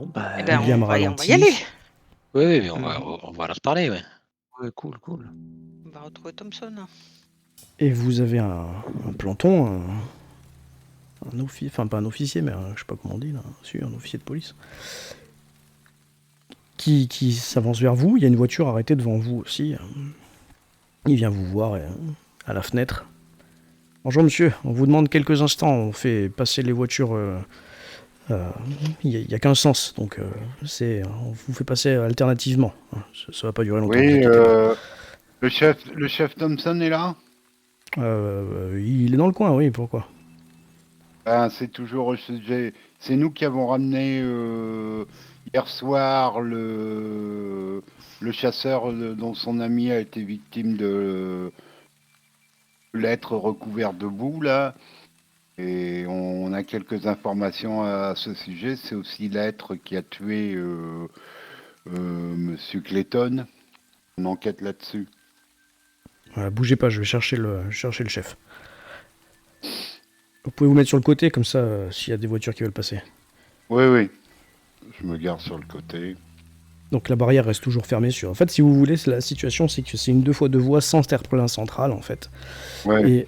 Bon, bah, Eh ben, William on va y ralentit. aller. Oui, mais on va leur parler, ouais. ouais, cool. On va retrouver Thompson. Et vous avez un planton, un officier, enfin pas un officier, mais je sais pas comment on dit là, un officier de police, qui s'avance vers vous. Il y a une voiture arrêtée devant vous aussi. Il vient vous voir à la fenêtre. Bonjour monsieur, on vous demande quelques instants, on fait passer les voitures. Il y a qu'un sens, donc on vous fait passer alternativement. Ça va pas durer longtemps. Oui, vous inquiétez pas. le chef Thompson est là. Il est dans le coin, oui, pourquoi? Ben, c'est toujours au sujet. C'est nous qui avons ramené hier soir le chasseur dont son ami a été victime de l'être recouvert de boue, là. Et on a quelques informations à ce sujet. C'est aussi l'être qui a tué Monsieur Clayton. On enquête là-dessus. Bougez pas, je vais chercher le chef. Vous pouvez vous mettre sur le côté, comme ça, s'il y a des voitures qui veulent passer. Oui. Je me garde sur le côté. Donc la barrière reste toujours fermée sur... En fait, si vous voulez, la situation, c'est que c'est une 2x2 voies sans terre-plein central, en fait. Ouais. Et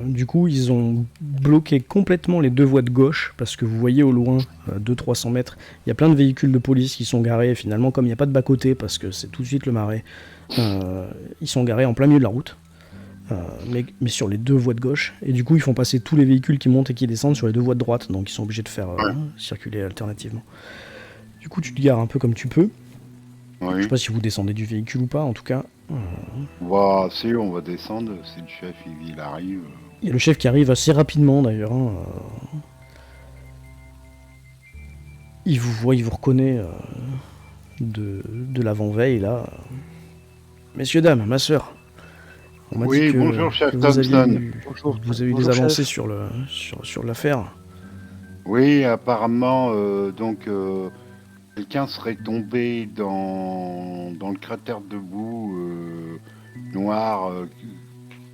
du coup, ils ont bloqué complètement les deux voies de gauche, parce que vous voyez au loin, 200-300 mètres, il y a plein de véhicules de police qui sont garés. Et finalement, comme il n'y a pas de bas-côté, parce que c'est tout de suite le marais, ils sont garés en plein milieu de la route. Mais sur les deux voies de gauche, et du coup ils font passer tous les véhicules qui montent et qui descendent sur les deux voies de droite, donc ils sont obligés de faire circuler alternativement. Du coup tu te gares un peu comme tu peux. Oui. Je sais pas si vous descendez du véhicule ou pas, en tout cas. Si on va descendre, si le chef il arrive. Il y a le chef qui arrive assez rapidement d'ailleurs. Il vous voit, il vous reconnaît de l'avant-veille là. Messieurs, dames, ma soeur. On m'a dit que bonjour, chef que Thompson. vous avez eu des avancées sur l'affaire. Oui, apparemment, quelqu'un serait tombé dans le cratère de boue noir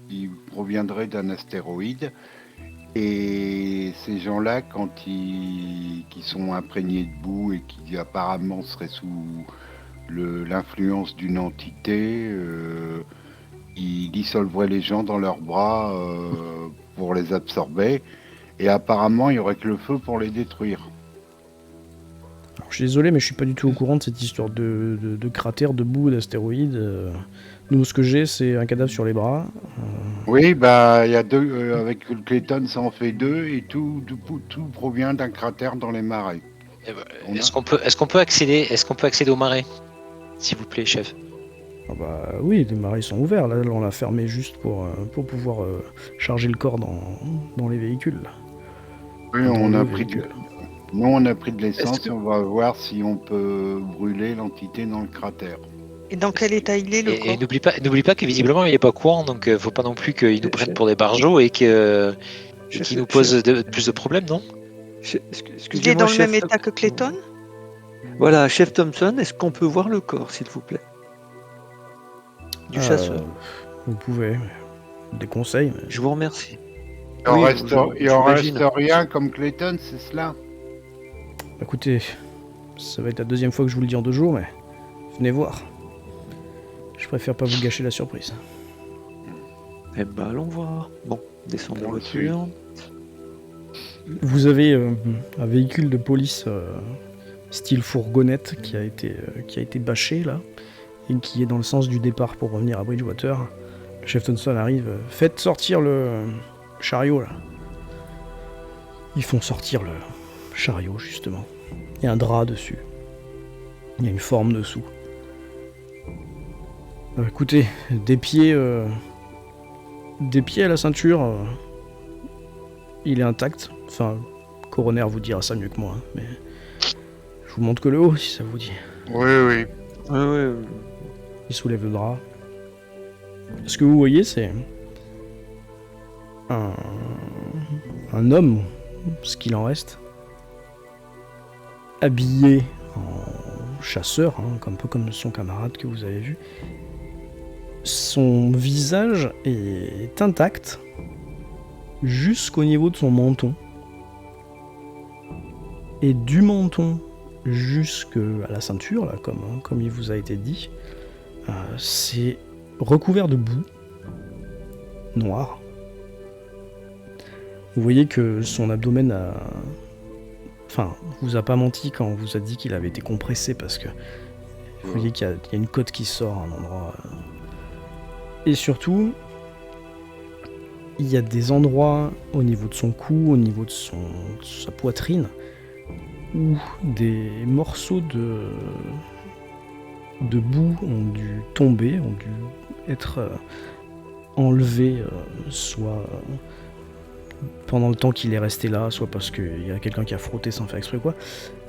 qui proviendrait d'un astéroïde. Et ces gens-là, qui sont imprégnés de boue et qui apparemment seraient sous l'influence d'une entité, ils dissolveraient les gens dans leurs bras pour les absorber. Et apparemment, il n'y aurait que le feu pour les détruire. Alors, je suis désolé, mais je suis pas du tout au courant de cette histoire de cratère, de boue, d'astéroïde. Nous, ce que j'ai, c'est un cadavre sur les bras. Oui, bah, il y a deux, avec Clayton, ça en fait deux, et tout provient d'un cratère dans les marais. Est-ce qu'on peut accéder au marais, s'il vous plaît, chef? Ah bah oui, les marais sont ouverts. Là, on l'a fermé juste pour pouvoir charger le corps dans les véhicules. Oui, on a pris de l'essence et on va voir si on peut brûler l'entité dans le cratère. Et dans quel état il est, le corps? Et n'oublie pas que visiblement il est pas courant, donc faut pas non plus qu'ils nous prennent pour des barjots et qu'ils nous posent plus de problèmes, non? Il est dans le même état que Clayton? Voilà, chef Thompson, est-ce qu'on peut voir le corps, s'il vous plaît? Du chasseur. Vous pouvez. Des conseils. Mais... Je vous remercie. Il en reste rien comme Clayton, c'est cela? Écoutez, ça va être la deuxième fois que je vous le dis en 2 jours, mais venez voir. Je préfère pas vous gâcher la surprise. Eh ben, allons voir. Bon, descendons de la voiture. Vous avez un véhicule de police style fourgonnette qui a été bâché là, et qui est dans le sens du départ pour revenir à Bridgewater. Le chef Thompson arrive. Faites sortir le chariot là. Ils font sortir le chariot justement. Il y a un drap dessus. Il y a une forme dessous. Écoutez, des pieds à la ceinture, il est intact. Enfin, le coroner vous dira ça mieux que moi, hein, mais je vous montre que le haut si ça vous dit. Oui. Il soulève le drap. Ce que vous voyez, c'est un homme, ce qu'il en reste, habillé en chasseur, hein, un peu comme son camarade que vous avez vu. Son visage est intact jusqu'au niveau de son menton. Et du menton jusqu'à la ceinture, là, comme il vous a été dit. C'est recouvert de boue noire. Vous voyez que son abdomen vous a pas menti quand on vous a dit qu'il avait été compressé, parce que vous voyez qu'il y a une côte qui sort à un endroit. Et surtout, il y a des endroits au niveau de son cou, au niveau de sa poitrine, où des morceaux de boue ont dû tomber, ont dû être enlevés, soit pendant le temps qu'il est resté là, soit parce qu'il y a quelqu'un qui a frotté sans faire exprès, quoi.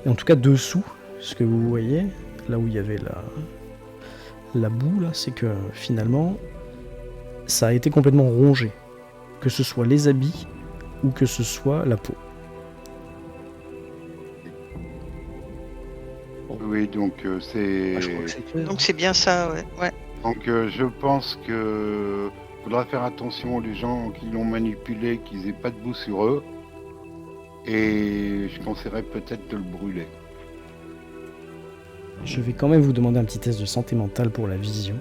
Et en tout cas, dessous, ce que vous voyez, là où il y avait la boue, là, c'est que finalement, ça a été complètement rongé. Que ce soit les habits ou que ce soit la peau. Oui, donc c'est... Je crois que c'est clair. Donc c'est bien ça, ouais. Donc je pense que faudra faire attention aux gens qui l'ont manipulé, qu'ils aient pas de boue sur eux. Et je conseillerais peut-être de le brûler. Je vais quand même vous demander un petit test de santé mentale pour la vision.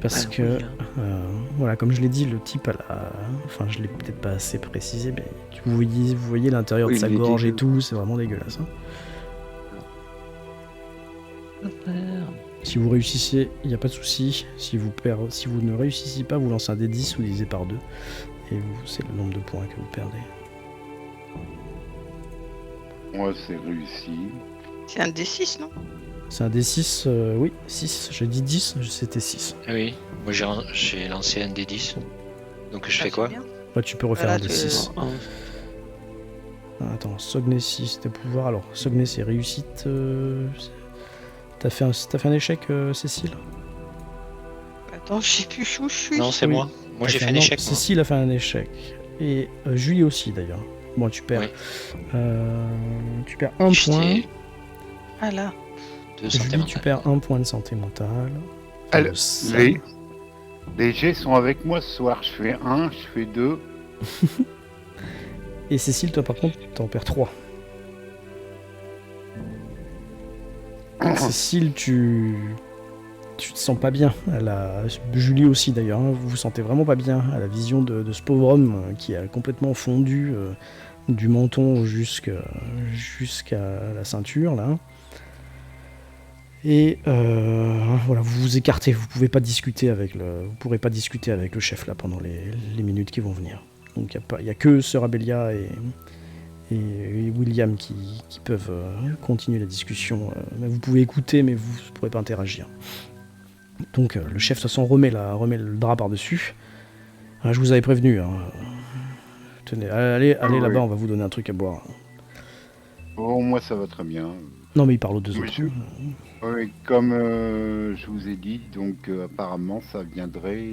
Parce que, voilà, comme je l'ai dit, le type je l'ai peut-être pas assez précisé, mais vous voyez l'intérieur de sa gorge et tout, c'est vraiment dégueulasse. Si vous réussissez, il n'y a pas de souci. Si vous ne réussissez pas, vous lancez un D10, vous divisez par 2. Et c'est le nombre de points que vous perdez. Moi, c'est réussi. C'est un D6, non? C'est un D6, oui, 6. J'ai dit 10, c'était 6. Oui, moi j'ai lancé un D10. Donc je fais quoi? Ouais, tu peux refaire un Voilà, D6. Attends, Sogné 6, tes pouvoirs. Alors, Sogné, c'est réussite. T'as fait un échec, Cécile? Attends, je sais plus où je suis. Non, c'est Oui. moi. Moi j'ai fait un non, échec. moi. Cécile a fait un échec. Et Julie aussi, d'ailleurs. Bon, tu perds. Oui. Tu perds un point. Ah là. De santé Julie, tu mentale. perds un point de santé mentale. Alors, Ça- les jets sont avec moi ce soir. Je fais 1, je fais 2. Et Cécile, toi, par contre, t'en perds 3. Cécile, tu te sens pas bien. Julie aussi, d'ailleurs. Vous vous sentez vraiment pas bien à la vision de ce pauvre homme qui a complètement fondu du menton jusqu'à la ceinture, là. Et voilà, vous vous écartez, vous pourrez pas discuter avec le chef là pendant les minutes qui vont venir. Donc il y a que Sœur Abélia et William qui peuvent continuer la discussion. Vous pouvez écouter, mais vous ne pourrez pas interagir. Donc le chef de toute façon remet le drap par-dessus. Je vous avais prévenu. Tenez, allez là-bas, on va vous donner un truc à boire. Bon, moi, ça va très bien. Non, mais il parle aux deux Oui, autres. Oui, comme je vous ai dit, donc apparemment ça viendrait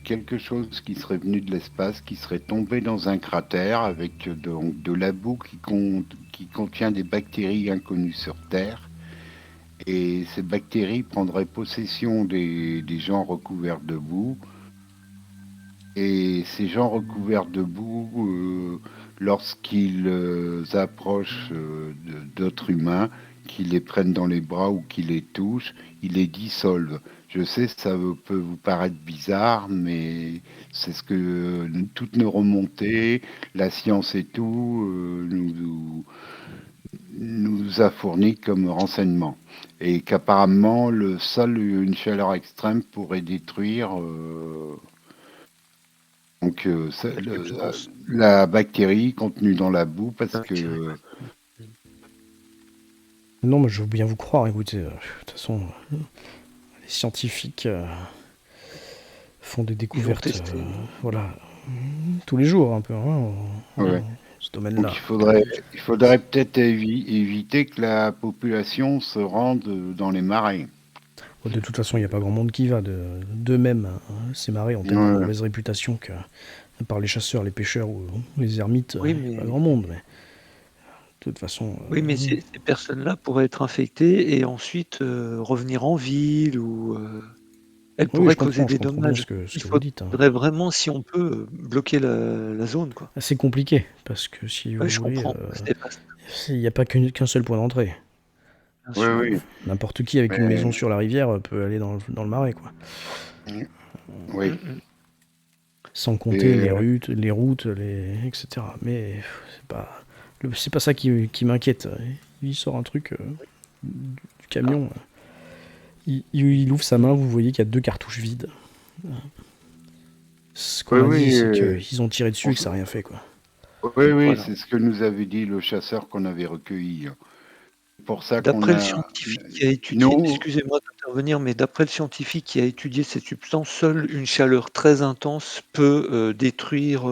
quelque chose qui serait venu de l'espace, qui serait tombé dans un cratère avec donc de la boue qui contient des bactéries inconnues sur Terre. Et ces bactéries prendraient possession des gens recouverts de boue. Et ces gens recouverts de boue, lorsqu'ils approchent d'autres humains, qu'ils les prennent dans les bras ou qu'ils les touchent, ils les dissolvent. Je sais, ça peut vous paraître bizarre, mais c'est ce que toutes nos remontées, la science et tout, nous a fourni comme renseignement. Et qu'apparemment, une chaleur extrême pourrait détruire la bactérie contenue dans la boue, parce que... Non, mais je veux bien vous croire, écoutez, de toute façon, les scientifiques font des découvertes, voilà, tous les jours, un peu, Ouais. ce domaine-là. Donc, il faudrait peut-être éviter que la population se rende dans les marais. De toute façon, il n'y a pas grand monde qui va d'eux-mêmes. Ces marais ont tellement de mauvaise réputation que, à part les chasseurs, les pêcheurs ou les ermites, il n'y a pas grand monde. Mais... de toute façon... Oui, mais ces personnes-là pourraient être infectées et ensuite revenir en ville ou... Elle Oui, pourrait je causer comprends, des je comprends bien dommages. ce que Il vous dites. Hein. faudrait vraiment, si on peut, bloquer la zone, quoi. C'est compliqué, parce que si vous Oui, je voulez, comprends. C'est vaste, il n'y a pas qu'un seul point d'entrée. bien Oui, sûr. oui. N'importe qui avec une Mais- maison sur la rivière peut aller dans le marais, quoi. Oui. Sans compter Et, les routes, etc. Mais c'est pas ça qui m'inquiète. Il sort un truc du camion. Il ouvre sa main, vous voyez qu'il y a 2 cartouches vides. Ce qu'on a dit, c'est qu'ils ont tiré dessus et que ça n'a rien fait, quoi. Oui, Voilà. c'est ce que nous avait dit le chasseur qu'on avait recueilli. C'est pour ça qu'on D'après le a... scientifique qui a étudié, Nous, excusez-moi d'intervenir, mais d'après le scientifique qui a étudié cette substance, seule une chaleur très intense peut détruire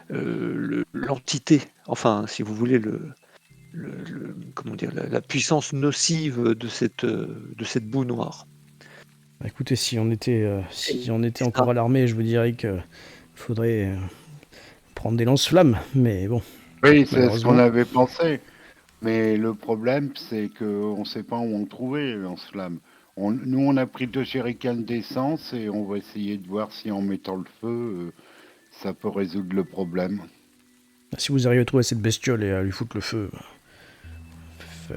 l'entité, enfin, si vous voulez, comment dire, la puissance nocive de cette boue noire. Bah, écoutez, si on était c'est encore ça. à l'armée, je vous dirais qu'il faudrait prendre des lance-flammes. Mais bon, oui, c'est ce malheureusement. qu'on avait pensé. Mais le problème, c'est qu'on ne sait pas où on trouver lance-flamme. Nous, on a pris 2 jerrycans d'essence et on va essayer de voir si en mettant le feu, ça peut résoudre le problème. Si vous arrivez à trouver cette bestiole et à lui foutre le feu,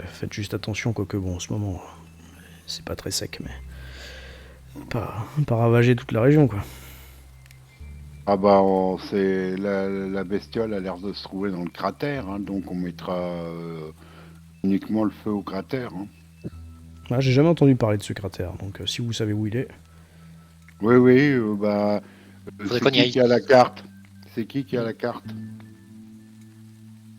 faites juste attention, quoique bon, en ce moment, c'est pas très sec, mais pas ravager toute la région, quoi. Ah bah, c'est la bestiole a l'air de se trouver dans le cratère, hein, donc on mettra uniquement le feu au cratère. Hein. Ah, j'ai jamais entendu parler de ce cratère, donc si vous savez où il est. Oui, Faudrait c'est qu'on y qui aille. qui a la carte? C'est qui a la carte?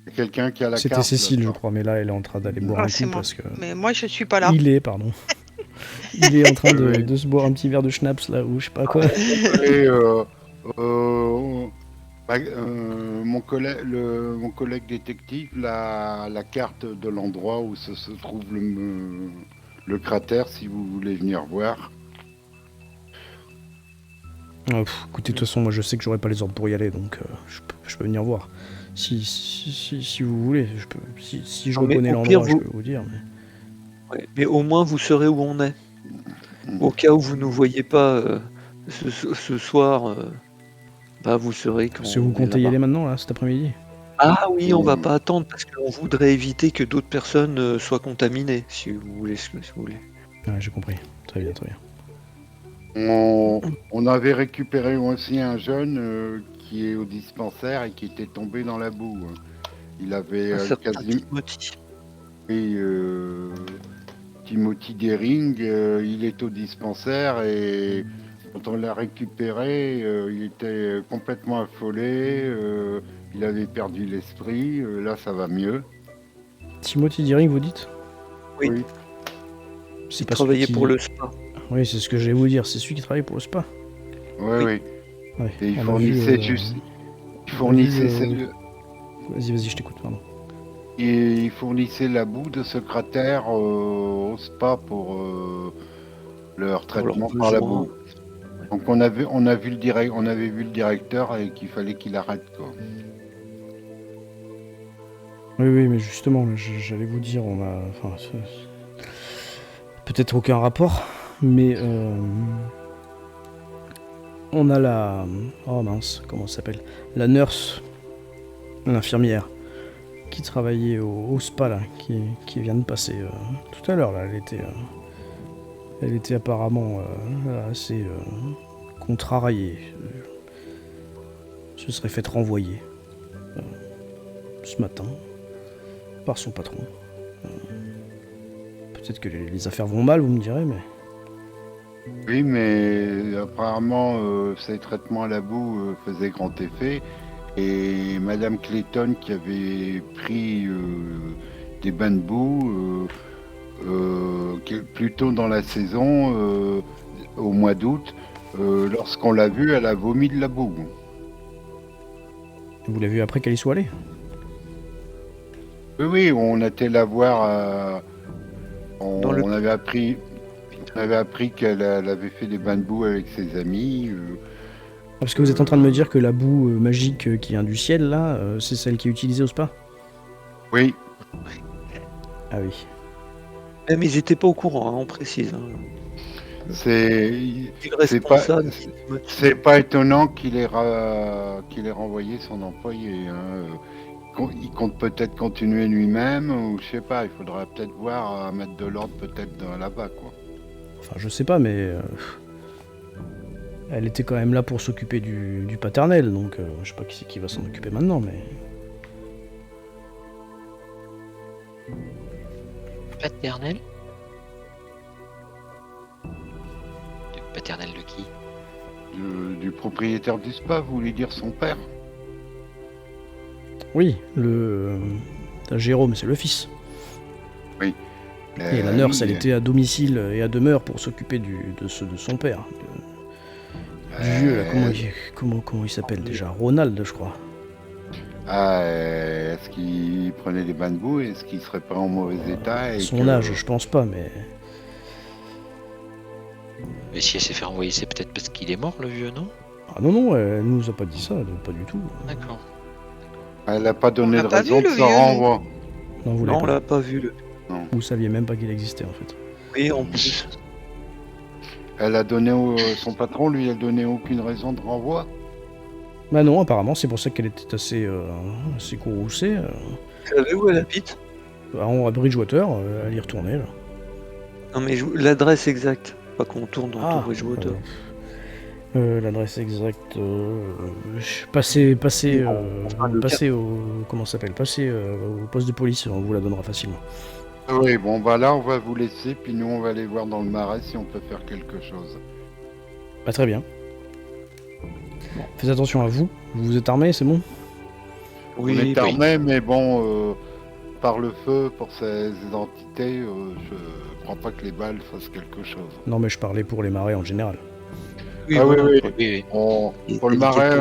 Il y a quelqu'un qui a la carte? C'était Cécile, je là. crois, mais là, elle est en train d'aller boire Ah, un c'est coup moi. parce que. Mais moi, je suis pas là. Il est en train Oui. de se boire un petit verre de schnapps, là, ou je sais pas quoi. Et, mon collègue détective, la carte de l'endroit où se trouve le cratère, si vous voulez venir voir. Écoutez, de toute façon, moi, je sais que j'aurai pas les ordres pour y aller, donc je peux venir voir. Si vous voulez, si je Non, mais reconnais au pire, l'endroit, je peux vous dire. Mais... Ouais, mais au moins vous saurez où on est. Au cas où vous ne nous voyez pas ce soir, bah vous saurez qu'on Parce que vous est comptez y là-bas. aller maintenant, là, cet après-midi? Ah oui, on va pas attendre parce qu'on voudrait éviter que d'autres personnes soient contaminées, si vous voulez. Ouais, j'ai compris. Très bien, très bien. On avait récupéré aussi un jeune qui est au dispensaire et qui était tombé dans la boue. Il avait Un certain quasiment... Timothy. Oui, Timothy Dering, il est au dispensaire et quand on l'a récupéré, il était complètement affolé, il avait perdu l'esprit, là ça va mieux. Timothy Deering, vous dites? Oui. C'est Il pas travaillait celui qui... pour le spa. Oui, c'est ce que j'allais vous dire, c'est celui qui travaille pour le spa. Oui. Ouais, Et il on a fournissait vu, juste... Il on a fournissait, vu, Vas-y, je t'écoute, pardon. il fournissait la boue de ce cratère au spa pour leur traitement par la besoins. boue. Donc on avait vu le directeur et qu'il fallait qu'il arrête quoi. Oui, mais justement, j'allais vous dire, on a... Enfin, peut-être aucun rapport, mais on a la... Oh mince, comment ça s'appelle? La nurse, l'infirmière, qui travaillait au spa, là, qui vient de passer tout à l'heure, là. Elle était apparemment assez contrariée. Se serait fait renvoyer ce matin par son patron. Peut-être que les affaires vont mal, vous me direz, mais... Oui, mais apparemment ces traitements à la boue faisaient grand effet et Madame Clayton qui avait pris des bains de boue plus tôt dans la saison, au mois d'août, lorsqu'on l'a vue, elle a vomi de la boue. Vous l'avez vu après qu'elle y soit allée? Oui, on a été la voir. On avait appris qu'elle avait fait des bains de boue avec ses amis. Parce que vous êtes en train de me dire que la boue magique qui vient du ciel, là, c'est celle qui est utilisée au spa? Oui. Ah oui. Mais ils n'étaient pas au courant, hein, on précise. Hein. C'est Irresponsable. c'est pas étonnant qu'il ait renvoyé son employé. Il compte peut-être continuer lui-même, ou je sais pas, il faudra peut-être voir mettre de l'ordre peut-être là-bas, quoi. Enfin, je sais pas, mais elle était quand même là pour s'occuper du paternel, donc je sais pas qui c'est qui va s'en occuper maintenant, mais Paternel. Paternel de qui? Du propriétaire du spa, vous voulez dire son père? oui, Jérôme, c'est le fils. Et la nurse, elle était à domicile et à demeure pour s'occuper de son père. Du vieux, là, comment il s'appelle déjà? Ronald, je crois. Est-ce qu'il prenait des bains de boue? Est-ce qu'il serait pas en mauvais état Son âge, je pense pas, mais... Mais si elle s'est fait renvoyer, c'est peut-être parce qu'il est mort, le vieux, non? Ah non, elle nous a pas dit ça, pas du tout. D'accord. Elle n'a pas donné On de l'a pas raison vu, de le son vieux, renvoi. Non, vous Non, l'avez on pas. l'a pas vu. Vous saviez même pas qu'il existait, en fait. Oui, en plus. Elle a donné son patron, lui, a donné aucune raison de renvoi. Bah non, apparemment, c'est pour ça qu'elle était assez courroucée. Vous savez où elle habite? À Bridgewater, elle y retournait, là. Non, mais l'adresse exacte. Pas qu'on tourne dans tout Bridgewater. L'adresse exacte... Passez au... Comment ça s'appelle? Passez au poste de police, on vous la donnera facilement. Oui, bon, bah là, on va vous laisser, puis nous, on va aller voir dans le marais si on peut faire quelque chose. Bah très bien. Faites attention à vous. Vous êtes armés, c'est bon? On est armés, mais bon, par le feu, pour ces entités, je crois pas que les balles fassent quelque chose. Non, mais je parlais pour les marais en général. Oui, Ah voilà. oui. Oui. Pour le marais,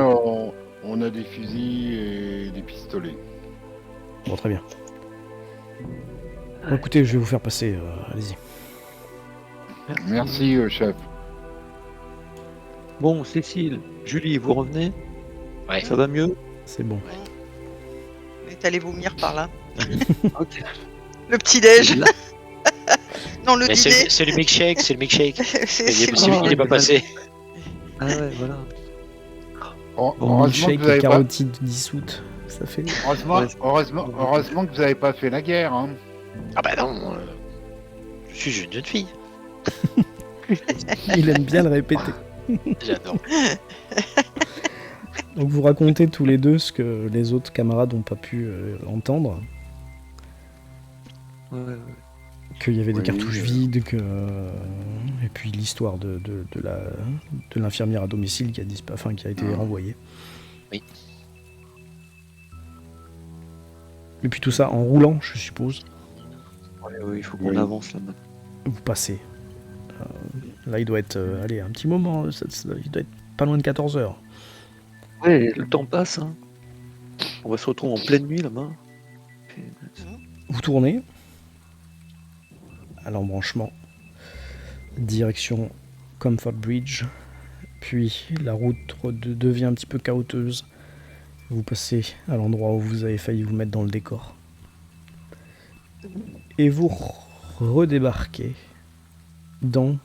on a des fusils et des pistolets. Bon, très bien. Bon, écoutez, je vais vous faire passer. Allez-y. Merci, chef. Bon, Cécile, Julie, vous revenez? Ouais. Ça va mieux? C'est bon. On est allé vomir par là. Ok. Le petit-déj. Là. Non, le Mais dîner. c'est le milkshake, c'est le milkshake. C'est Il est pas passé. Ah ouais, voilà. Heureusement que Milkshake vous et avez pas... carotide dissoute. Ça fait... Heureusement que vous n'avez pas fait la guerre, hein. Ah bah non, je suis une jeune fille. Il aime bien le répéter. J'adore. Donc vous racontez tous les deux ce que les autres camarades n'ont pas pu entendre. Ouais. Qu'il y avait des Oui, cartouches vides, et puis l'histoire de l'infirmière à domicile qui a été renvoyée. Oui. Et puis tout ça en roulant, je suppose. Ouais, il faut qu'on avance là maintenant. Vous passez. Là, il doit être... allez, un petit moment, il doit être pas loin de 14h. Ouais, le temps passe. Hein. On va se retrouver en pleine nuit là-bas. Vous tournez à l'embranchement, direction Comfort Bridge, puis la route devient un petit peu chaoteuse. Vous passez à l'endroit où vous avez failli vous mettre dans le décor. Et vous redébarquez dans,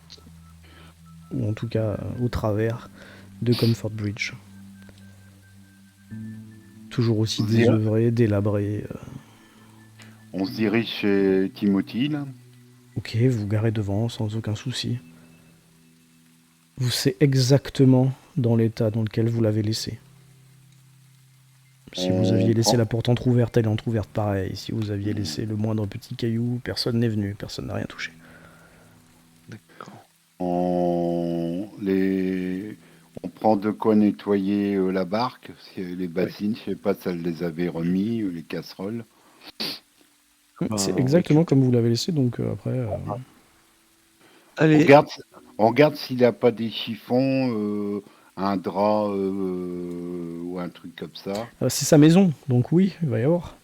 ou en tout cas au travers, de Comfort Bridge. Toujours aussi désœuvré, délabré. On se dirige chez Timothy, là. Ok, vous garez devant sans aucun souci. C'est exactement dans l'état dans lequel vous l'avez laissé. Si vous aviez laissé la porte entrouverte, elle est entrouverte pareil. Si vous aviez laissé le moindre petit caillou, personne n'est venu, personne n'a rien touché. D'accord. On prend de quoi nettoyer la barque, les bassines, je sais pas si elle les avait remis, les casseroles. C'est exactement comme vous l'avez laissé, donc après... Allez. On regarde s'il n'a pas des chiffons, un drap ou un truc comme ça. C'est sa maison, donc oui, il va y avoir.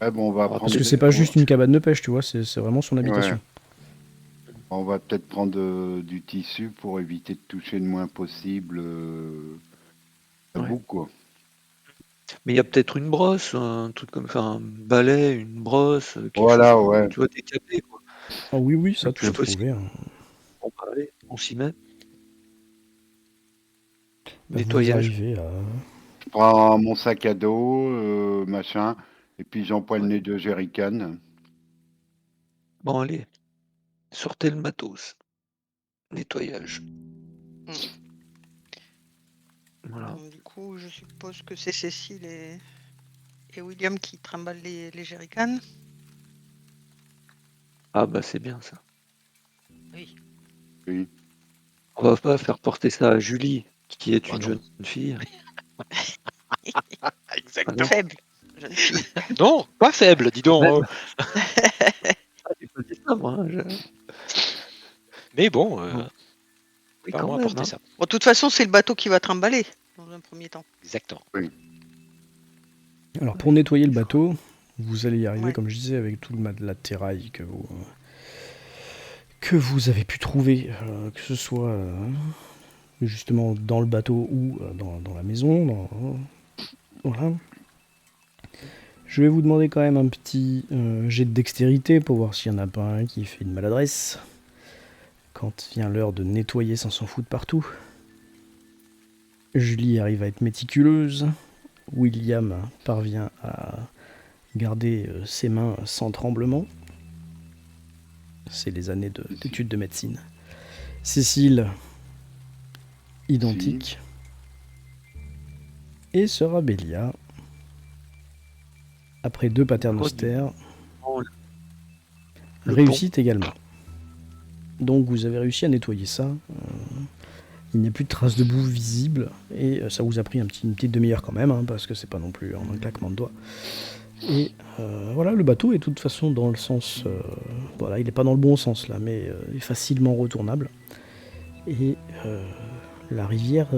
Ouais, bon, on va prendre Parce que c'est pas juste une cabane de pêche, tu vois, c'est vraiment son habitation. Ouais. On va peut-être prendre du tissu pour éviter de toucher le moins possible la boucle, quoi. Mais il y a peut-être une brosse, un truc comme ça, un balai, une brosse. Voilà, chose, ouais. Tu vois, décapé, quoi. Ah oui, ça, tu C'est peux trouver. Hein. Bon, bah, allez. On s'y met. Vous Nettoyage. arrivez à... Je prends mon sac à dos, machin, et puis j'empoigne les 2 jerrycans. Bon, allez. Sortez le matos. Nettoyage. Voilà. Donc, du coup, je suppose que c'est Cécile et William qui trimballent les jerrycans. Ah bah c'est bien ça. Oui. Oui. On va pas faire porter ça à Julie, qui est Bah une non. jeune fille. Exactement. Faible. Jeune fille. Non, pas faible, dis donc. Même. J'ai pas dit ça, moi. Mais bon, Oui, pas quand moi même, apporter hein. ça. Bon, de toute façon, c'est le bateau qui va trimballer dans un premier temps. Exactement. Alors pour nettoyer le bateau, vous allez y arriver, Ouais. comme je disais, avec tout le matelas de terraille que vous avez pu trouver, que ce soit justement dans le bateau ou dans la maison. Voilà. Je vais vous demander quand même un petit jet de dextérité pour voir s'il n'y en a pas un qui fait une maladresse quand vient l'heure de nettoyer sans s'en foutre partout. Julie arrive à être méticuleuse. William parvient à garder ses mains sans tremblement. C'est les années d'études de médecine. Cécile, identique. Et sœur Abélia, après 2 paternosters, Oh, le réussit également. Donc vous avez réussi à nettoyer ça. Il n'y a plus de traces de boue visibles. Et ça vous a pris une petite demi-heure quand même, hein, parce que c'est pas non plus en un claquement de doigts. Et voilà, le bateau est de toute façon dans le sens... voilà, il n'est pas dans le bon sens là, mais il est facilement retournable. Et la rivière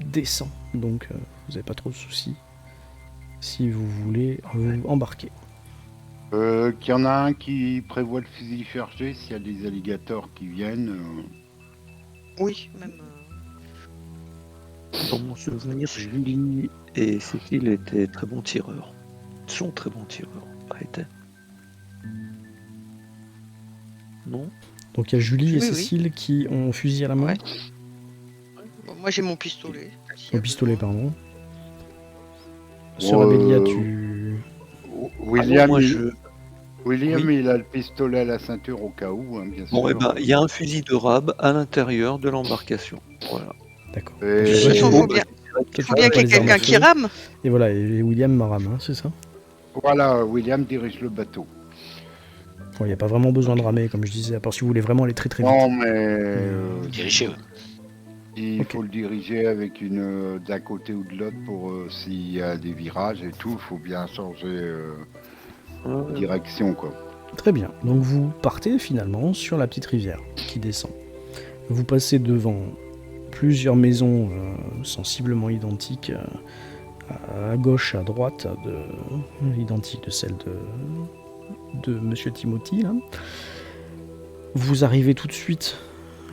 descend, donc vous n'avez pas trop de soucis si vous voulez vous embarquer. Qu'il y en a un qui prévoit le fusil chargé s'il y a des alligators qui viennent. Oui, même. Dans mon souvenir, Julie et Cécile étaient très bons tireurs. Sont très bons tireurs. Pas été. Non? Donc il y a Julie et Oui, oui. Cécile qui ont fusil à la main. Ouais. Bon, moi, j'ai mon pistolet. s'il y Au a pistolet, besoin. pardon. Sœur Bon, Abélia, tu... William, moi, William Oui. il a le pistolet à la ceinture au cas où, hein, bien sûr. Bon, eh ben, il y a un fusil de rab à l'intérieur de l'embarcation. Voilà. D'accord. Et- De toute façon, Toi, faut bien, tu faut bien prends qu'il y ait les armes quelqu'un à qui feu. rame. Et voilà, et William Maram, hein, c'est ça? Voilà, William dirige le bateau. Il n'y a pas vraiment besoin de ramer, comme je disais, à part si vous voulez vraiment aller très très vite. Non, mais Diriger, ouais. il Ok. faut le diriger avec une d'un côté ou de l'autre pour s'il y a des virages et tout, il faut bien changer Ouais. direction, quoi. Très bien. Donc vous partez finalement sur la petite rivière qui descend. Vous passez devant plusieurs maisons sensiblement identiques, à gauche, à droite, identiques de celle de Monsieur Timothy. Là. Vous arrivez tout de suite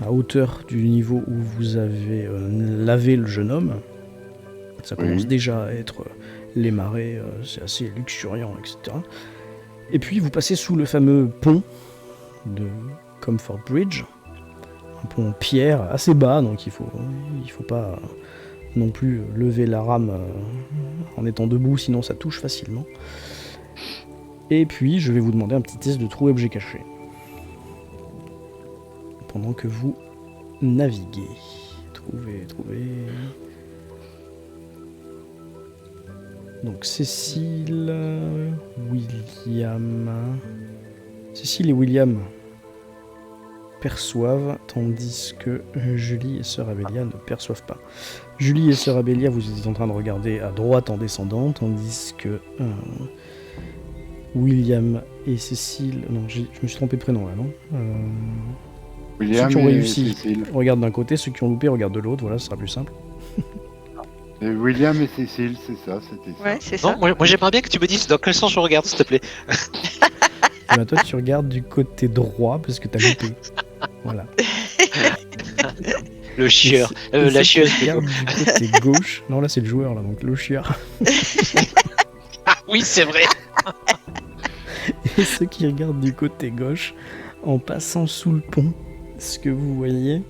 à hauteur du niveau où vous avez lavé le jeune homme. Ça commence Oui. déjà à être les marais, c'est assez luxuriant, etc. Et puis vous passez sous le fameux pont de Comfort Bridge, un pont en pierre assez bas, donc il faut pas non plus lever la rame en étant debout, sinon ça touche facilement. Et puis je vais vous demander un petit test de trouver objet caché pendant que vous naviguez. Trouvez. Donc Cécile et William perçoivent, tandis que Julie et Sœur Abélia ne perçoivent pas. Julie et Sœur Abélia, vous êtes en train de regarder à droite en descendant, tandis que William et Cécile... Non, je me suis trompé de prénom là, non William Ceux qui ont et réussi. Cécile. Regardent d'un côté, ceux qui ont loupé regardent de l'autre, voilà, ce sera plus simple. Et William et Cécile, c'est ça, c'était ça. Ouais, c'est ça. Non, moi j'aimerais bien que tu me dises dans quel sens je regarde, s'il te plaît. Et ben toi, tu regardes du côté droit parce que t'as loupé. Voilà. Le chieur, Et la ceux qui chieuse. regardent du côté gauche. Non, là c'est le joueur, là, donc le chieur. Ah oui, c'est vrai. Et ceux qui regardent du côté gauche, en passant sous le pont, ce que vous voyez,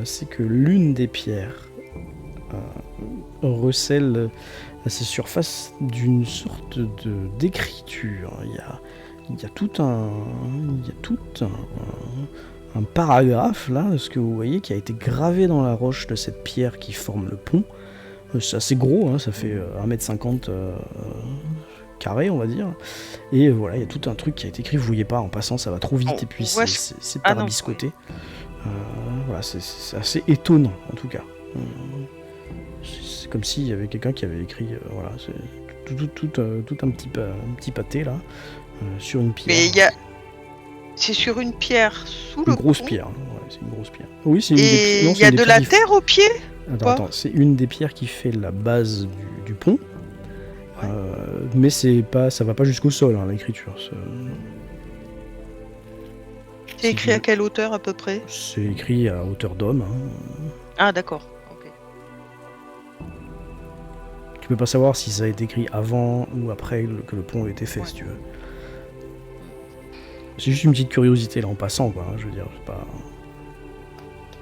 c'est que l'une des pierres recèle à sa surface d'une sorte d'écriture. Il y a tout un paragraphe là, de ce que vous voyez, qui a été gravé dans la roche de cette pierre qui forme le pont. C'est assez gros, hein, ça fait 1,50 m carré, on va dire. Et voilà, il y a tout un truc qui a été écrit, vous voyez pas, en passant ça va trop vite, et puis c'est tarabiscoté. Voilà, c'est assez étonnant en tout cas. C'est comme s'il y avait quelqu'un qui avait écrit, voilà, c'est tout un petit pâté là, sur une pierre. Mais c'est sur une pierre sous le Une grosse pont. pierre, ouais, c'est une grosse pierre. Oui, c'est une des Et non, il c'est y a une des de la pierres qui- terre au pied. Attends, c'est une des pierres qui fait la base du pont. Mais ça va pas jusqu'au sol, hein, l'écriture. C'est écrit à quelle hauteur à peu près? C'est écrit à hauteur d'homme. Hein. Ah d'accord. Ok. Tu peux pas savoir si ça a été écrit avant ou après que le pont ait été fait, si tu veux. C'est juste une petite curiosité là en passant, quoi. Hein, je veux dire, c'est pas.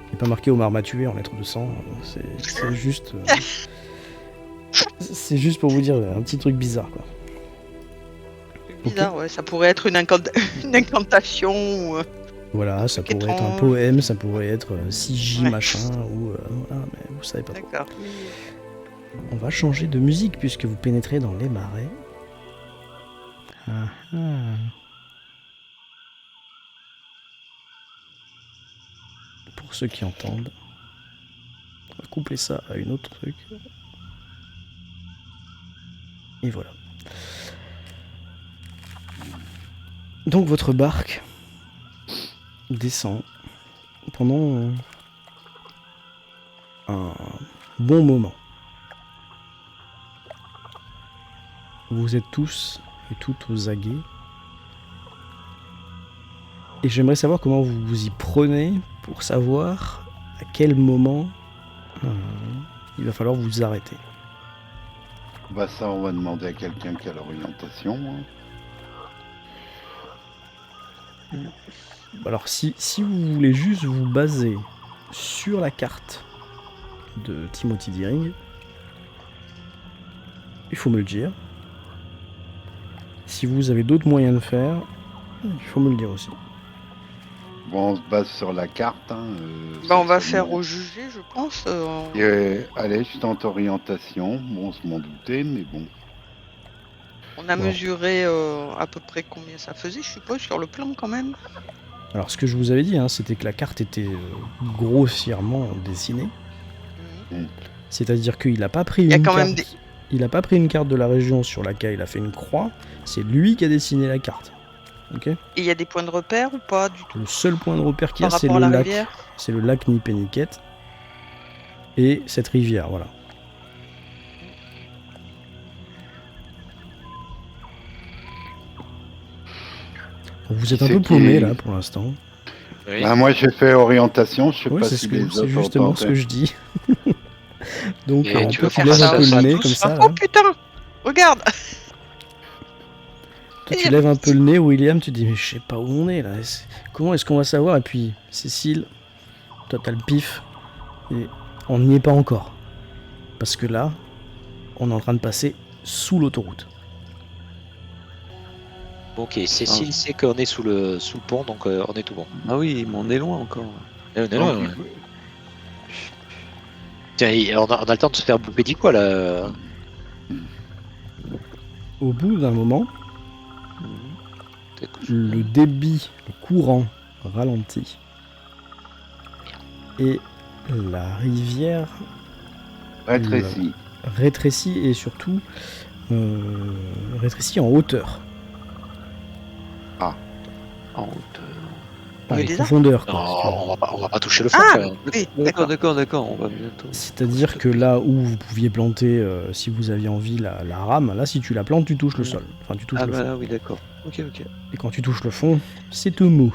Il n'est pas marqué Omar m'a tué en lettres de sang. C'est juste. C'est juste pour vous dire un petit truc bizarre, quoi. Bizarre, ouais. Ça pourrait être une incantation. Ou, Voilà, ça truc pourrait être un étrange. poème, ça pourrait être 6J Ouais. machin, ou voilà, mais vous savez pas trop. D'accord. On va changer de musique puisque vous pénétrez dans les marais. Ah, ah. Pour ceux qui entendent, on va coupler ça à une autre truc. Et voilà. Donc votre barque descend pendant un bon moment. Vous êtes tous et toutes aux aguets. Et j'aimerais savoir comment vous vous y prenez pour savoir à quel moment il va falloir vous arrêter. Bah ça, on va demander à quelqu'un qui a l'orientation. Hein. Alors si vous voulez juste vous baser sur la carte de Timothy Deering, il faut me le dire. Si vous avez d'autres moyens de faire, il faut me le dire aussi. Bon, on se base sur la carte. Hein, Bah, on va c'est faire bon. au jugé, je pense. Allez, je tente orientation. Bon, on se m'en doutait, mais bon. On a Bon. mesuré à peu près combien ça faisait, je suppose, sur le plan quand même. Alors ce que je vous avais dit, hein, c'était que la carte était grossièrement dessinée. Mhm. C'est-à-dire qu'il n'a pas pris Il y a une quand carte. même des- Il a pas pris une carte de la région sur laquelle il a fait une croix. C'est lui qui a dessiné la carte. Ok. Et il y a des points de repère ou pas du tout Le seul point de repère qu'il y a, par c'est rapport à le la lac. rivière? C'est le lac Nipeniquet et cette rivière, voilà. Vous êtes un C'est peu qui- paumé là pour l'instant. Oui. Bah, moi, j'ai fait orientation. Je sais Oui, pas c'est si ce que- les c'est autres justement ont ce que je dis. Donc Et tu toi, veux tu faire lèves ça un peu à le nez tous, comme ça. là là. Oh putain! Regarde! Toi, tu lèves un peu le nez, William, tu te dis mais je sais pas où on est là. Comment est-ce qu'on va savoir? Et puis Cécile, toi t'as le pif et on n'y est pas encore. Parce que là, on est en train de passer sous l'autoroute. Ok, Cécile sait qu'on est sous le pont, donc on est tout bon. Ah oui, mais on est loin encore. On est loin, ouais. Tiens, on a le temps de se faire bouffer du quoi là. Au bout d'un moment, le débit, le courant ralentit. Et la rivière rétréci. rétrécit et surtout rétrécit en hauteur. En hauteur. Pas Mais les déjà profondeurs, quoi, Non, si tu veux. on va pas toucher le fond. Ah quand même. oui, D'accord, d'accord. d'accord, on va bientôt. C'est-à-dire que là où vous pouviez planter, si vous aviez envie, la rame, là si tu la plantes, tu touches le sol. Enfin, tu touches Ah le bah fond. là, oui, d'accord. Ok. Et quand tu touches le fond, c'est tout mou.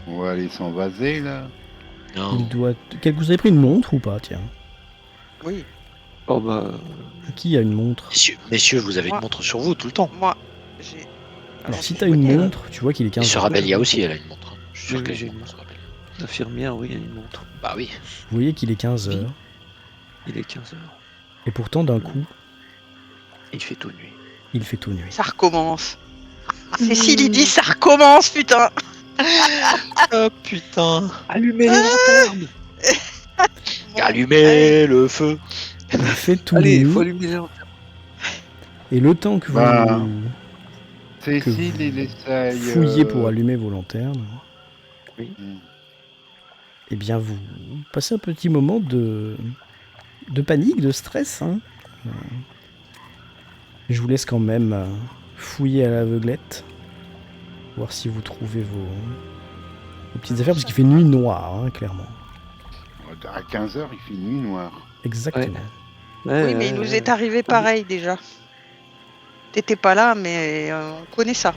On va aller s'envaser, là. Non. Il doit... Vous avez pris une montre ou pas, tiens? Oui, Oh bah... Qui a une montre? Messieurs, vous avez Moi. une montre sur vous tout le temps. moi, j'ai Alors si t'as une Ouais. montre, tu vois qu'il est Et 15 sur heures. Abelia aussi, elle a une montre. Je suis sûr Oui, qu'elle j'ai a une une montre. montre sur Abelia. L'infirmière, oui, il y a une montre. Bah oui. Vous voyez qu'il est 15 heures. Il est 15 heures. Et pourtant, d'un coup, Il fait tout nuit. il fait tout nuit. Ça recommence. Cécile, il dit ça recommence, putain. Oh putain. Allumez les lanternes. Bon, Allumez le feu. Il fait tout Allez, il nuit. faut allumer les lanternes. Et le temps que vous Bah, Cécile, vous il essaye. fouillez pour allumer vos lanternes, Mm. eh bien vous passez un petit moment de panique, de stress. Hein. Je vous laisse quand même fouiller à l'aveuglette, voir si vous trouvez vos petites affaires, parce qu'il fait nuit noire, hein, clairement. À 15h, il fait nuit noire. Exactement. Oui, mais il nous est arrivé pareil déjà. T'étais pas là, mais on connaît ça.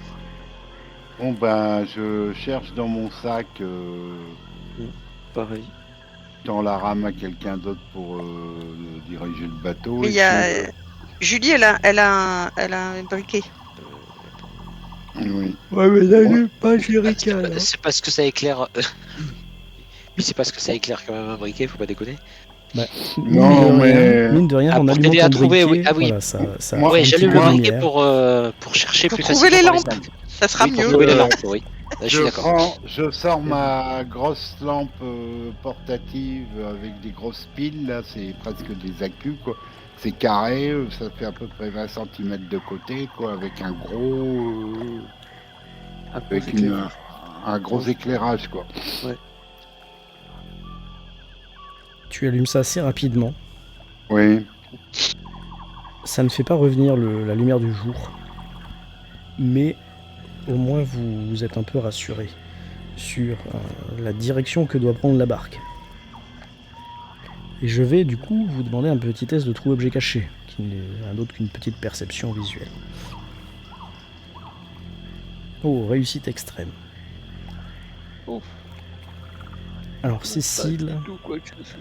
Bon, ben, je cherche dans mon sac, Pareil. dans la rame à quelqu'un d'autre pour diriger le bateau. Mais et il y a. puis, Julie, elle a un briquet. oui. Ouais, mais n'allume pas Jerica. C'est parce que ça éclaire. Puis c'est parce que ça éclaire quand même un briquet, faut pas déconner. Non, mais- Mine de rien, Ah, en pour allumant t'aider à ton trouver, briquet, oui. Ah oui. voilà, ça Moi, fait Ouais, un petit j'allume peu le de briquet lumière. pour chercher Pour plus trouver facilement les dans lampes. sacs. Ça sera Oui, pour mieux. trouver les lampes, oui. Là, je suis Je d'accord. je sors ma grosse lampe portative avec des grosses piles, là, c'est presque des accus, quoi. C'est carré, ça fait à peu près 20 cm de côté, quoi, avec un gros, avec un gros éclairage, quoi. Tu allumes ça assez rapidement. Oui. Ça ne fait pas revenir la lumière du jour. Mais au moins vous êtes un peu rassuré sur la direction que doit prendre la barque. Et je vais du coup vous demander un petit test de trou objet caché, qui n'est rien d'autre qu'une petite perception visuelle. Oh, réussite extrême. Oh. Alors Cécile Pas du tout, quoi que ce soit.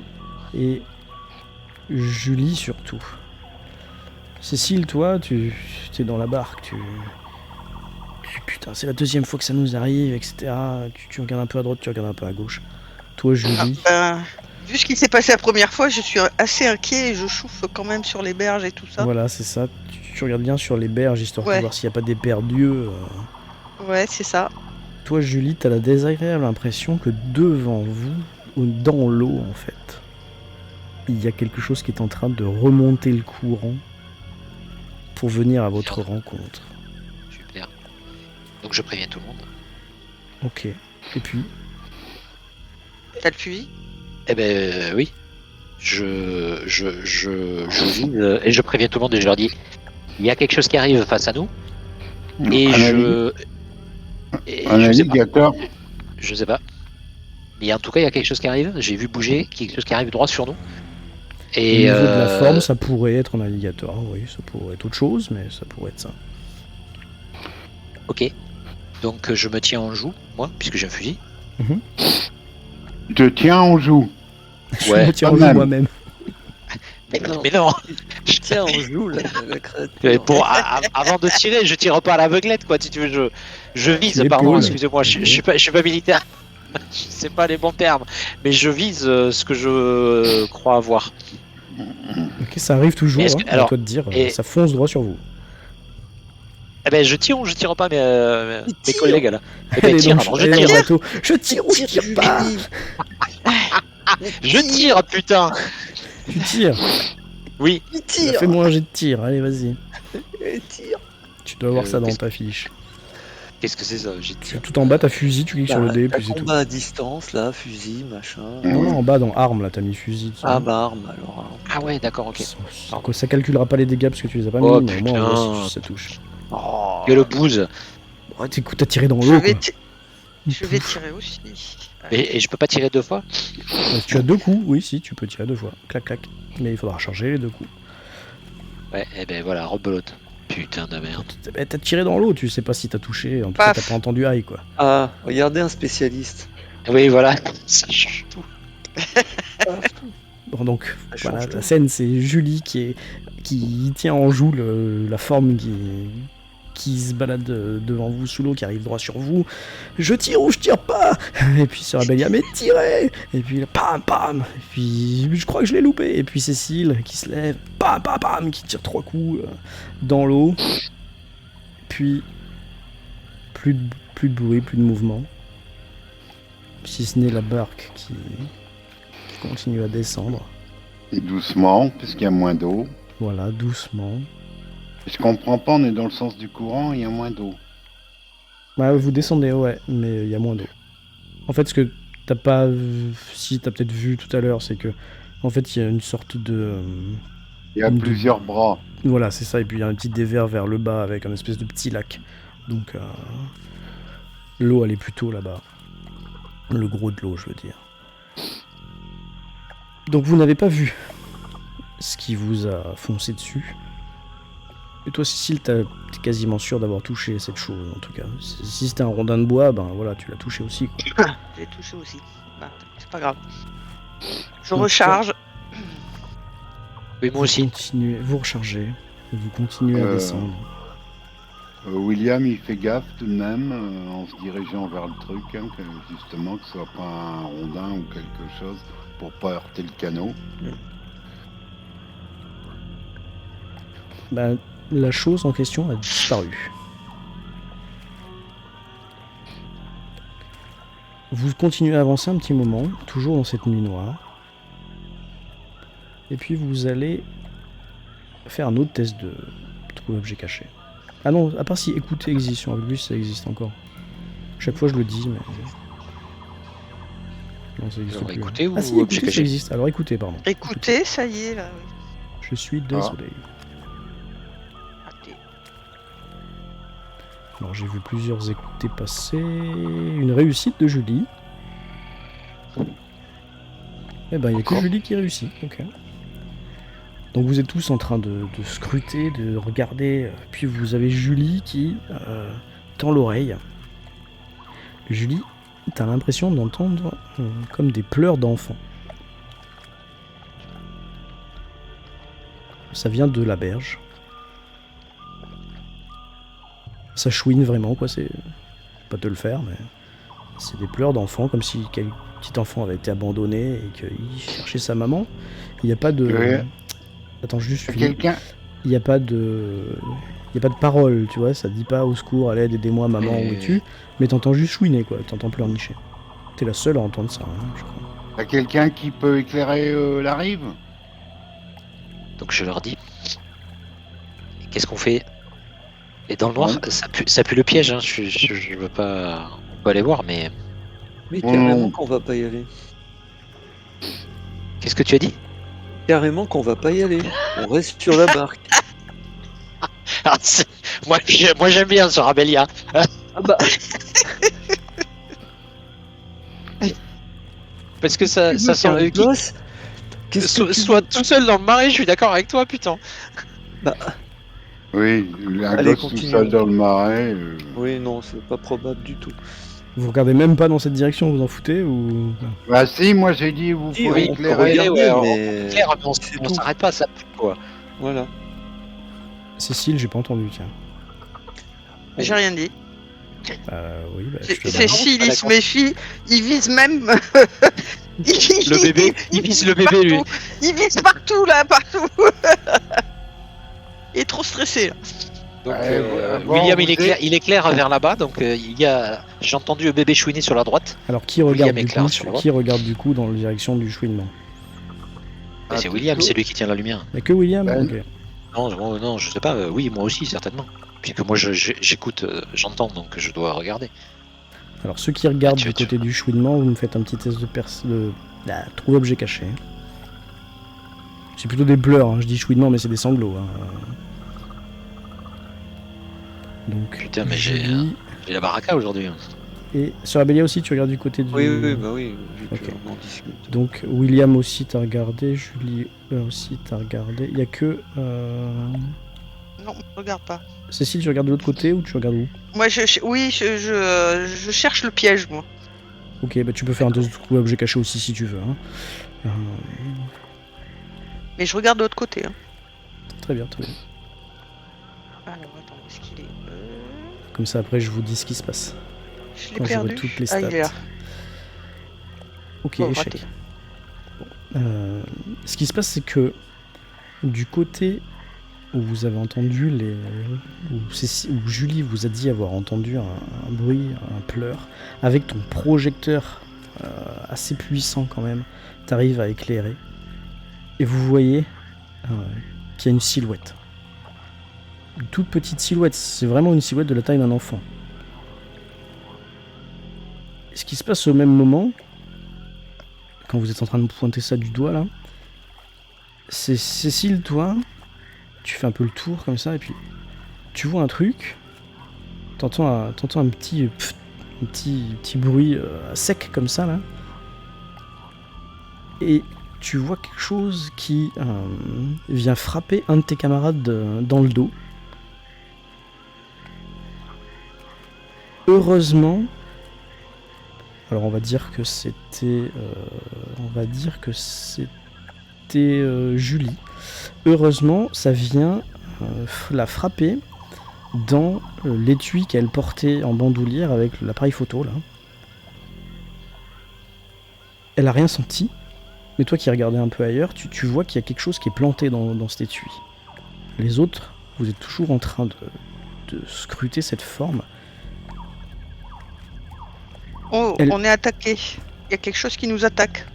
et Julie surtout. Cécile, toi, tu es dans la barque, putain, c'est la deuxième fois que ça nous arrive, etc. Tu regardes un peu à droite, tu regardes un peu à gauche. Toi, Julie, Vu ce qui s'est passé la première fois, je suis assez inquiet et je chouffe quand même sur les berges et tout ça. voilà, c'est ça. Tu regardes bien sur les berges, histoire de Ouais. voir s'il n'y a pas des perdieux. Ouais, c'est ça. Toi, Julie, t'as la désagréable impression que devant vous, ou dans l'eau, en fait, il y a quelque chose qui est en train de remonter le courant pour venir à votre rencontre. Super. Donc je préviens tout le monde. Ok. Et puis, T'as le fusil? Eh ben oui. Je vise et je préviens tout le monde et je leur dis il y a quelque chose qui arrive face à nous et Un je sais pas. alligator. Je sais pas. Mais en tout cas, il y a quelque chose qui arrive. J'ai vu bouger quelque chose qui arrive droit sur nous. au Et niveau de la forme, ça pourrait être un alligator, oui, ça pourrait être autre chose, mais ça pourrait être ça. ok. Donc je me tiens en joue, moi, puisque j'ai un fusil. Je tiens en joue. Je Ouais, me tiens en pas joue mal. moi-même. Mais non. Tiens, on joue la créature. Mais avant de tirer, je tire pas à l'aveuglette, quoi. Si tu veux, je vise. Tu Pardon, épaules. excusez-moi. Je suis pas militaire. Je sais pas les bons termes, mais je vise ce que je crois avoir. Ok, ça arrive toujours, Est-ce hein, que- à alors, toi de dire, et- ça fonce droit sur vous. Eh ben, je tire ou je tire pas mes tire. collègues là. Eh Allez, ben, tire, donc, alors, je allez, tire. dans le bateau. Je tire ou je tire pas. Je tire, putain. Tu tires. Oui. Il tire. Fais-moi un jet de tir, allez, vas-y. Il tire. Tu dois avoir ça dans qu'est-ce- ta fiche. Qu'est-ce que c'est ça? J'ai tiré. Tout en bas, t'as fusil, tu cliques sur le dé, T'as puis c'est tout. combat à distance, là, fusil, machin. Non, non, en bas, dans armes, là, t'as mis fusil. tu sais. Ah, bah, arme, alors. Ah ouais, d'accord, ok. Ça calculera pas les dégâts parce que tu les as pas Oh, mis, mais au moins, on putain. voit si ça touche. Oh. Que le bouse. Oh, t'écoutes, t'as tiré dans Je l'eau, vais, quoi. je vais tirer aussi. Et je peux pas tirer deux fois? Tu as 2 coups, oui, si, tu peux tirer 2 fois. Clac, clac. Mais il faudra charger les 2 coups. Ouais, et ben voilà, rebelote. Putain de merde. T'as tiré dans l'eau, tu sais pas si t'as touché. En tout cas, Paf. t'as pas entendu aïe, quoi. Ah, regardez un spécialiste. Oui, voilà. Ça change tout. Bon, donc, Ça change voilà, tout. la scène, c'est Julie qui tient en joue la forme qui se balade devant vous sous l'eau, qui arrive droit sur vous. Je tire ou je tire pas. Et puis Sœur Abélia, mais tirez. Et puis là, pam pam. Et puis je crois que je l'ai loupé. Et puis Cécile qui se lève, pam pam pam, qui tire 3 coups dans l'eau. Puis plus de bruit, plus de mouvement. Si ce n'est la barque qui continue à descendre. Et doucement, puisqu'il y a moins d'eau. Voilà, doucement. Je comprends pas, on est dans le sens du courant, il y a moins d'eau. Ouais, vous descendez, ouais, mais il y a moins d'eau. En fait, ce que t'as pas... Si, t'as peut-être vu tout à l'heure, c'est que... En fait, il y a une sorte de... Il y a plusieurs bras. Voilà, c'est ça, et puis il y a un petit dévers vers le bas avec un espèce de petit lac. Donc, l'eau, elle est plutôt là-bas. Le gros de l'eau, je veux dire. Donc, vous n'avez pas vu ce qui vous a foncé dessus. Et toi, Cécile, t'es quasiment sûr d'avoir touché cette chose, en tout cas. Si c'était un rondin de bois, ben voilà, tu l'as touché aussi, quoi. J'ai touché aussi. Bah, c'est pas grave. Je recharge. Oui, moi aussi. Vous rechargez, vous continuez à descendre. William, il fait gaffe tout de même, en se dirigeant vers le truc, hein, que, justement, que ce soit pas un rondin ou quelque chose, pour pas heurter le canot. Ben, la chose en question a disparu. Vous continuez à avancer un petit moment, toujours dans cette nuit noire. Et puis vous allez faire un autre test de trouver objet caché. Ah non, à part si écouter existe, sur lui ça existe encore. Chaque fois je le dis, mais... Non, ça existe Alors, plus. écouter ou ah si, objet écoutez, ça caché? existe. Alors écoutez, pardon. Écoutez, ça y est là. Oui. Je suis désolé. Raté. Alors j'ai vu plusieurs écoutés passer. Une réussite de Julie. Eh ben il n'y a que Julie qui réussit. Ok. Donc vous êtes tous en train de scruter, de regarder. Puis vous avez Julie qui tend l'oreille. Julie, t'as l'impression d'entendre comme des pleurs d'enfants. Ça vient de la berge. Ça chouine vraiment, quoi. C'est pas te le faire, mais c'est des pleurs d'enfants, comme si quel petit enfant avait été abandonné et qu'il cherchait sa maman. Il n'y a pas de. Ouais. Attends, juste. Quelqu'un. Il n'y a pas de. Il n'y a pas de parole, tu vois. Ça dit pas au secours, à l'aide, aidez-moi, maman, où es-tu. Mais t'entends juste chouiner, quoi. T'entends pleurnicher. T'es la seule à entendre ça, hein, je crois. T'as quelqu'un qui peut éclairer la rive? Donc je leur dis, qu'est-ce qu'on fait? Et dans le noir, ça pue le piège, hein. Je veux pas... On peut aller voir, mais... Mais carrément qu'on va pas y aller. Qu'est-ce que tu as dit? Carrément qu'on va pas y aller. On reste sur la barque. Ah, moi j'aime bien ce Rabellia. Ah bah, Parce que ça sent... Soit tout seul dans le marais, je suis d'accord avec toi, putain. Bah, Oui, un Allez, gosse tout continue. seul dans le marais. oui, non, c'est pas probable du tout. Vous regardez même pas dans cette direction, vous en foutez ou... Bah si, moi j'ai dit, vous Si, pouvez on peut éclairer. regarder, ouais, mais... Claire, on c'est on tout. s'arrête pas, ça pue, quoi. Voilà. Cécile, j'ai pas entendu, tiens. J'ai rien dit. Oui, bah, je te Cécile, il se méfie. Il vise même. Le bébé, il vise le bébé, lui. Il vise partout là, partout. Il est trop stressé là. Donc, bon, William, vous il éclaire vers là-bas, donc il y a... J'ai entendu le bébé chouiner sur la droite. Alors qui regarde, William du éclaire coup, sur la qui regarde du coup dans la direction du chouinement? Ah, C'est William, plutôt. c'est lui qui tient la lumière. Il n'y a que William? Ben, Ok. Non, je sais pas, oui, moi aussi, certainement. Puisque moi, j'écoute, j'entends, donc je dois regarder. Alors ceux qui regardent tu- du tu- côté du chouinement, vous me faites un petit test de trouver objet caché. C'est plutôt des pleurs, hein. Je dis chouinement mais c'est des sanglots. Hein. Donc, Putain, mais Julie j'ai la baraka aujourd'hui. et sur Abélia aussi, tu regardes du côté du... Oui, bah oui, vu Ok. qu'on en discute. Donc William aussi t'as regardé, Julie aussi t'as regardé. Il y a que... Non, regarde pas. Cécile, tu regardes de l'autre côté ou tu regardes où? Moi, je cherche le piège, moi. Ok, bah tu peux faire un test de trouver objet caché aussi si tu veux. Hein. Mais je regarde de l'autre côté. Hein. Très bien, très bien. Alors, attends, où est-ce qu'il est Comme ça, après, je vous dis ce qui se passe. Je l'ai Quand j'aurai perdu. toutes les Ah, il est là. stats. Ok, Bon, échec. raté. Ce qui se passe, c'est que du côté où vous avez entendu où Julie vous a dit avoir entendu un bruit, un pleur, avec ton projecteur assez puissant quand même, t'arrives à éclairer et vous voyez qu'il y a une silhouette. Une toute petite silhouette, c'est vraiment une silhouette de la taille d'un enfant. Et ce qui se passe au même moment, quand vous êtes en train de pointer ça du doigt là, c'est Cécile, toi, tu fais un peu le tour comme ça et puis tu vois un truc, t'entends un petit bruit sec comme ça là, et tu vois quelque chose qui vient frapper un de tes camarades dans le dos. Heureusement, alors on va dire que c'était Julie. Heureusement, ça vient la frapper dans l'étui qu'elle portait en bandoulière avec l'appareil photo là. Elle a rien senti, mais toi qui regardais un peu ailleurs, tu vois qu'il y a quelque chose qui est planté dans cet étui. Les autres, vous êtes toujours en train de scruter cette forme. Oh, on est attaqué. Il y a quelque chose qui nous attaque.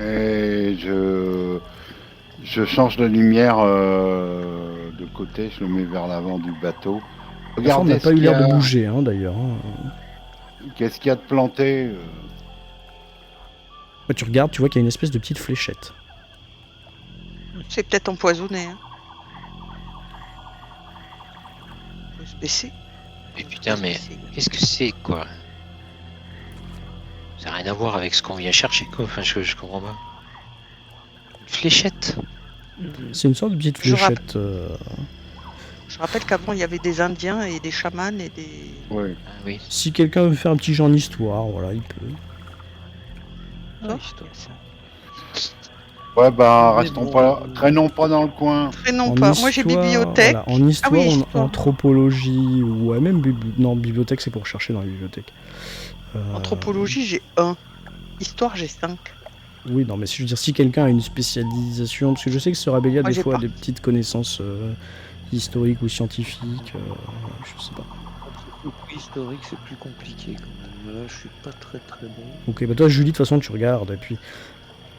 Et je change de lumière de côté, je le mets vers l'avant du bateau. La forme n'a pas eu l'air de bouger d'ailleurs. Qu'est-ce qu'il y a de planté Tu regardes, tu vois qu'il y a une espèce de petite fléchette. C'est peut-être empoisonné. Hein. Faut se baisser. Mais putain, mais qu'est-ce que c'est, quoi? Ça n'a rien à voir avec ce qu'on vient chercher, quoi. Enfin, je comprends pas. Une fléchette? C'est une sorte de petite fléchette. Je rappelle qu'avant, il y avait des Indiens et des chamans et des... Oui. Ah, oui. Si quelqu'un veut faire un petit genre d'histoire, voilà, il peut. Non. Ouais, bah, Mais restons bon, pas là. Traînons pas dans le coin. Traînons pas. Moi, j'ai bibliothèque. Voilà, en histoire, oui, en histoire. anthropologie, ouais, même non, bibliothèque, c'est pour chercher dans la bibliothèque. Anthropologie, j'ai 1. Histoire, j'ai 5. Oui, non, mais je veux dire, si quelqu'un a une spécialisation, parce que je sais que Sœur Abélia, Moi, des j'ai fois, a pas. des petites connaissances historiques ou scientifiques, je sais pas. Historique, c'est plus compliqué quand même. Là, je suis pas très bon. Ok, bah toi, Julie, de toute façon, tu regardes, et puis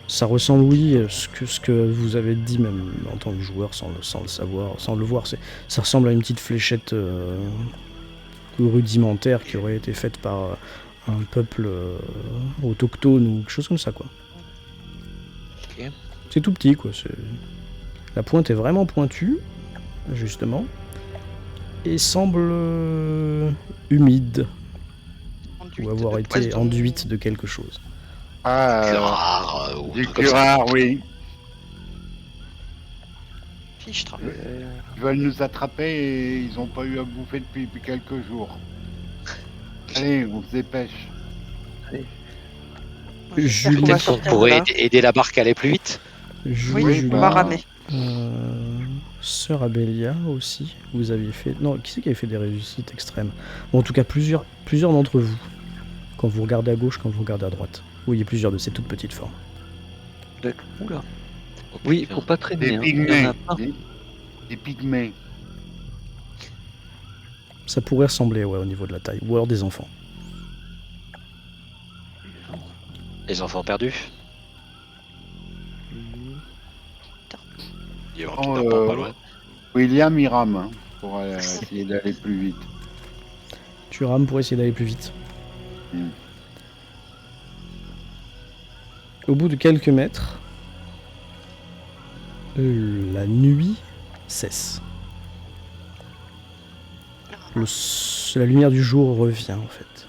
ça ressemble, oui, ce que vous avez dit, même en tant que joueur, sans le savoir, sans le voir, ça ressemble à une petite fléchette rudimentaire qui aurait été faite par un peuple autochtone ou quelque chose comme ça, quoi. Ok. C'est tout petit, quoi. La pointe est vraiment pointue, justement, et semble humide, ou avoir été enduite de quelque chose. Ah, Rare, ou un du truc comme ça. curare, oui. Fichtre. Ils veulent nous attraper et ils ont pas eu à bouffer depuis quelques jours. Allez, on se dépêche. Julie, On va Peut-être qu'on sortir pourrait de là. aider la barque à aller plus vite. Julie, Oui, Julie, on va ramer. Sœur Abélia aussi, vous aviez fait... Non, qui c'est qui avait fait des réussites extrêmes? Bon, en tout cas, plusieurs d'entre vous, quand vous regardez à gauche, quand vous regardez à droite. Vous voyez plusieurs de ces toutes petites formes. D'accord. Oula. Oh, Oui, putain. faut pas traîner. Des Hein. Il y en pygmées. a pas. Des pygmées. Ça pourrait ressembler, ouais, au niveau de la taille. Ou alors des enfants. Les enfants perdus. Il y a un Oh, kidnappant pas loin. William, il rame hein, pour essayer d'aller plus vite. Tu rames pour essayer d'aller plus vite. Mm. Au bout de quelques mètres, la nuit cesse. La lumière du jour revient, en fait.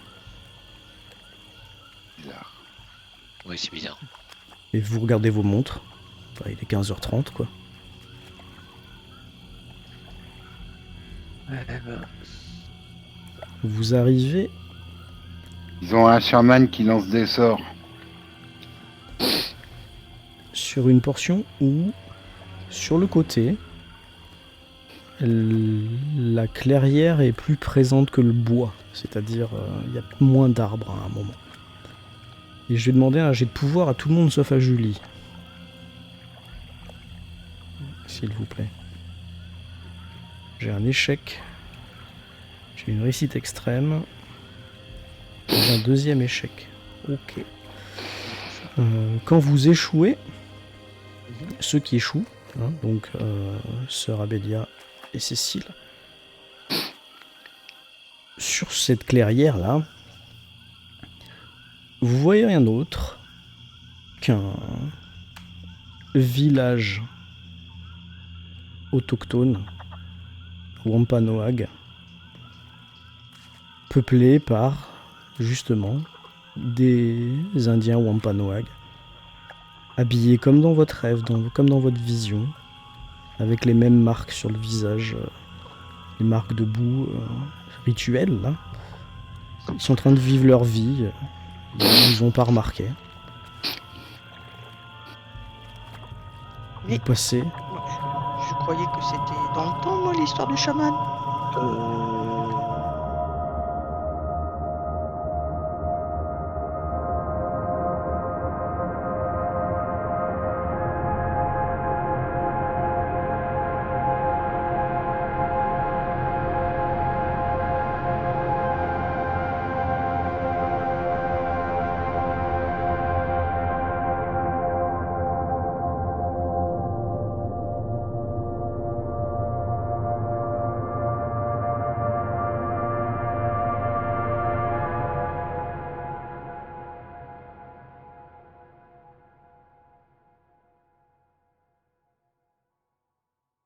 Bizarre. Oui, c'est bizarre. Et vous regardez vos montres. Enfin, il est 15h30, quoi. Ouais, ben, Vous arrivez Ils ont un chaman qui lance des sorts. sur une portion où, sur le côté, La clairière est plus présente que le bois, c'est-à-dire il y a moins d'arbres à un moment. Et je vais demander un jet de pouvoir à tout le monde sauf à Julie. S'il vous plaît. J'ai un échec. J'ai une réussite extrême. J'ai un deuxième échec. Ok. Quand vous échouez, ceux qui échouent, hein, donc Sœur Abélia et Cécile, sur cette clairière là, vous voyez rien d'autre qu'un village autochtone, Wampanoag, peuplé par justement des Indiens Wampanoag, habillés comme dans votre rêve, comme dans votre vision, avec les mêmes marques sur le visage, les marques de boue rituelles là. Ils sont en train de vivre leur vie, ils n'ont pas remarqué. Mais- Vous passez. Je croyais que c'était dans le temps, moi, l'histoire du chaman.